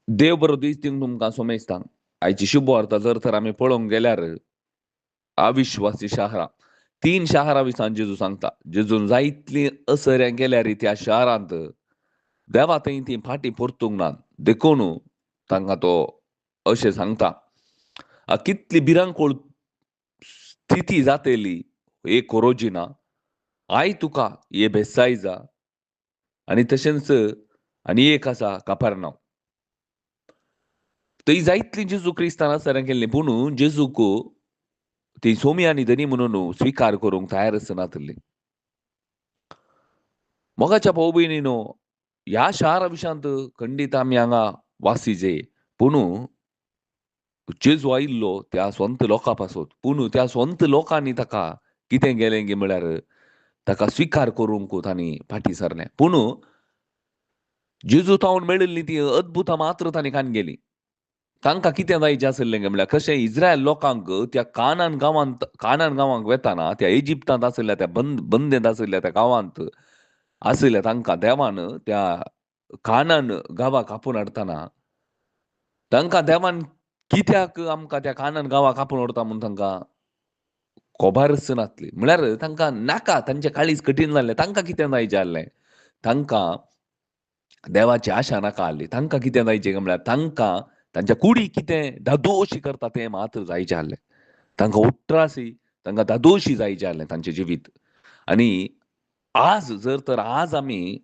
देव बरो दीस दिवंक तुमकां सोमेस्तां. आयची शुभ वार्ता जर तर आमी पळोवंक गेल्यार अविश्वासी शारां. 3 शारां विशीं जेजू सांगता. जेजून जायतलीं असऱ्यां केल्यार त्या शारांत देवा थंय ती फाटीं परतूंक नात. देखून तांकां तो अशें सांगता. कितली भिरांकूळ स्थिती जातली हे कोरोजिना. आय तुका हे बेसायजा आनी तशेंच आनी एक आसा कापेर्नाव. थंय जायतलीं जेजू क्रिस्तांव असऱ्यां केल्लीं पूण जेजूक ती सोमी आनी धनी म्हणून स्विकार करूंक तयार आसनासलीं. मोगाच्या भाऊ भयणीनो, ह्या शारा विशांत खंडीत आमी हांगा वासीजे. पूण जेजू आयिल्लो त्या स्वंत लोकां पासत. पूण त्या स्वंत लोकांनी ताका कितें केलें गे म्हळ्यार ताका स्विकार करूंक तांणी फाटीं सरले. पूण जेजू तावन मेळिल्लीं ती अद्भुतां मात्र तांणी काणगेलीं. तांकां कितें जायचें आसलें गे म्हळ्यार कशें इस्रायल लोकांक त्या कानान गांवांक वेताना त्या इजिप्तांत आसलेल्या त्या बंदेंत आसलेल्या त्या गांवांत आसलेल्या तांकां देवान त्या कानान गांवाक आपोवन हाडटाना तांकां देवान कित्याक आमकां त्या कानान गांवाक आपोवन व्हरता म्हूण तांकां खबर आसनासली. म्हळ्यार तांकां नाका तांचें काळीज कठीण जाल्लें. तांकां कितें जायचें आहलें? तांकां देवाची आशा नाका आहली. तांकां कितें जायचें काय म्हळ्यार तांकां तांच्या कुडीक कितें धादोशी करता तें मात्र जायचें आहलें. तांकां उट्रासी, तांकां धादोशी जायचें आहलें तांचें जिवीत. आनी जर तर आज आमी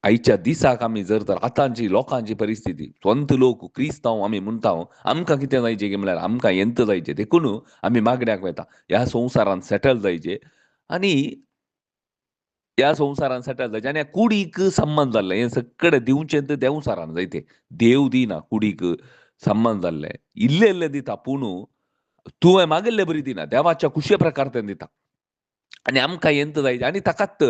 आयच्या दिसाक आमी जर तर आतांची लोकांची परिस्थिती स्वंत लोक क्रिस्तांव आमी म्हणटा आमकां कितें जायचें गे म्हळ्यार आमकां येंत जायचें. देखून आमी मागण्याक वता. ह्या संवसारांत सेटल जायचें आनी ह्या संवसारांत सेटल जायचें आनी ह्या कुडीक सन्मान जाल्लें. हें सगळें दिवचें तें देंवसारान जाय तें. देव दिना कुडीक सन्मान जाल्लें. इल्लें इल्लें दिता पूण तुवें मागिल्लें बरी दिना. देवाच्या कुशे प्रकार तें दिता. आनी आमकां येंत जायचें आनी ताकाच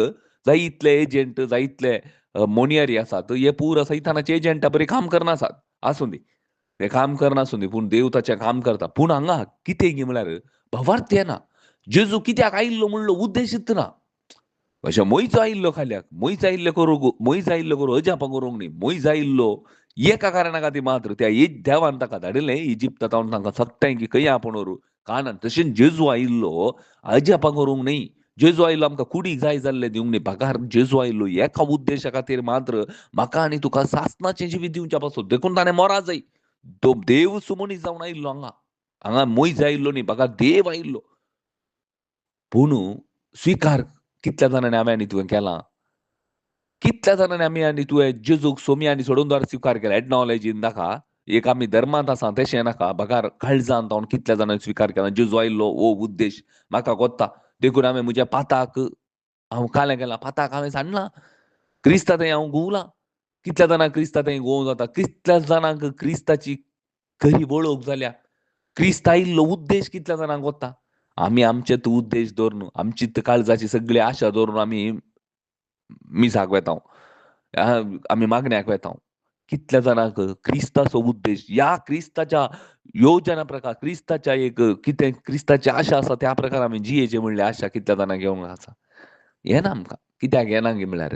जायतले एजंट, जायतले मोनियारी आसात. हे पुरो सैतानाचे एजंटां बरी काम करनासात. आसूं दी. ते काम करनासूं दी. पूण देव ताचें काम करता. पूण हांगा कितें गे म्हळ्यार भावार्थ येना. जेजू कित्याक आयिल्लो म्हणलो उद्देशीत ना. अशें मोयज आयिल्लो खाल्याक. मोयज आयिल्लो करूं अजापां करूंक न्ही. मोयज आयिल्लो एका कारणा खातीर मात्र त्या देवान ताका धाडिल्लें इजिप्तांत तांकां सांगताय की खंय आपोवन व्हरू कानान. तशेंच जेजू आयिल्लो अजापां करूंक न्ही. जेजू आयिल्लो आमकां कुडीक जाय जाल्लें दिवंक न्ही. भाकार जेजू आयिल्लो एका उद्देशा खातीर मात्र म्हाका आनी तुका सासणाचें जिवीत दिवच्या पासून. देखून ताणें मरा जाय. तो देव मनीस जावन आयिल्लो हांगा. हांगा मोयज आयिल्लो न्ही. भाकार देव आयिल्लो. पूण स्विकार कितल्या जाणांनी हांवें आनी तुवें केलां? कितल्या जाणांनी आमी आनी तुवें जेजूक सोमी आनी सोडूनद्वार स्विकार केला. एडनॉलेजीन नाका. एक आमी धर्मांत आसा तशें नाका. भाकार काळजांत हांव कितल्या जाणांनी स्विकार केला. जेजू आयिल्लो हो उद्देश म्हाका कोत्ता. देखून हांवें म्हज्या पाताक हांव कालें केलां. पाताक हांवें सांडलां. क्रिस्ता थंय हांव घुंवलां. कितल्या जाणांक क्रिस्ता थंय घुंवोव जाता. कितल्या जाणांक क्रिस्ताची खरी वळख जाल्या. क्रिस्त आयिल्लो उद्देश कितल्या जाणांक कोत्ता. आमी आमचेत उद्देश दवरून आमचीच काळजाची सगळी आशा दवरून आमी मिसाक वेताव. आमी मागण्याक वेताव. कितल्या जाणांक क्रिस्ताचो उद्देश ह्या क्रिस्ताच्या योजना प्रकार क्रिस्ताच्या एक कितें क्रिस्ताची आशा आसा त्या प्रकार आमी जियेचें म्हणल्यार आशा कितल्या जाणांक येवंक आसा. येना आमकां. कित्याक येना गे म्हळ्यार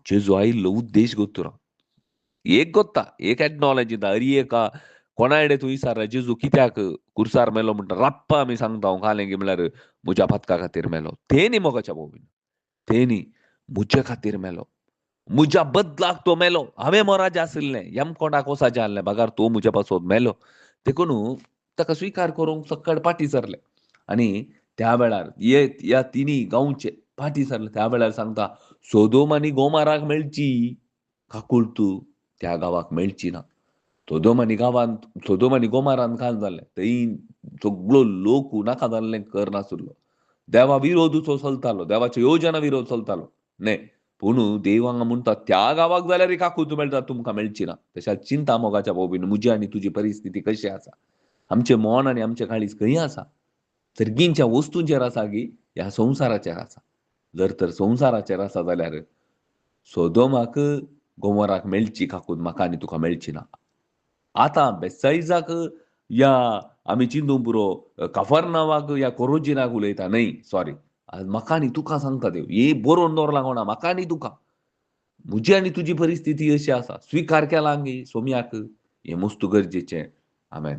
जेजू आयिल्लो उद्देश गोत्तुरा. एक गोत्ता. एक एडनॉलेज दिता. अरी एका कोणा कडेन तूं विचार जेजू कित्याक कुर्सार मेलो म्हणटा राप्पा आमी सांगता हांव कालें गे म्हळ्यार म्हज्या पातका खातीर मेलो. तें न्ही मोगाच्या भाऊ तें न्ही. म्हजे खातीर मेलो. म्हज्या बदलाक तो मेलो. हांवें मोराचें आसलें. यमकोंडाक वचाचें आहलें. भागार तो म्हज्या पासत मेलो. देखून ताका स्विकार करूंक सक्कड फाटीं सरले. आनी त्या वेळार ह्या तिनी गांवचे फाटीं सरले. त्या वेळार सांगता सोदोम आनी गोमाराक मेळची काकूळट त्या गांवाक मेळची ना. सोदोम आनी गोमारान काल जालें. थंय सगळो लोक नाका जाल्लें करनासलो. देवा विरोधूचो चलतालो. देवाच्या योजना विरोध चलतालो. न्हय. पूण देव हांगा म्हणटा त्या गांवाक जाल्यार काकूळट मेळटा तुमकां मेळची ना. तशेंच चिंता मोगाच्या भाऊ भयण म्हजी आनी तुजी परिस्थिती कशी आसा. आमचें मोन आनी आमचें काळीज खंय आसा. सर्गींच्या वस्तूंचेर आसा की ह्या संवसाराचेर आसा. जर तर संवसाराचेर आसा जाल्यार सोदोमाक गोमोराक मेळची काकूळट म्हाका आनी तुका मेळची ना. आतां बेसाइजाक या आमी चिंतूंक पुरो कफरनावाक या कोरोजिनाक उलयता न्हय सॉरी. म्हाका आनी तुका सांगता देव. हे बरोवन दवरला कोणा म्हाका आनी तुका. म्हजी आनी तुजी परिस्थिती अशी आसा. स्विकार केला आमी सोम्याक. हें मस्त गरजेचें. आमेन.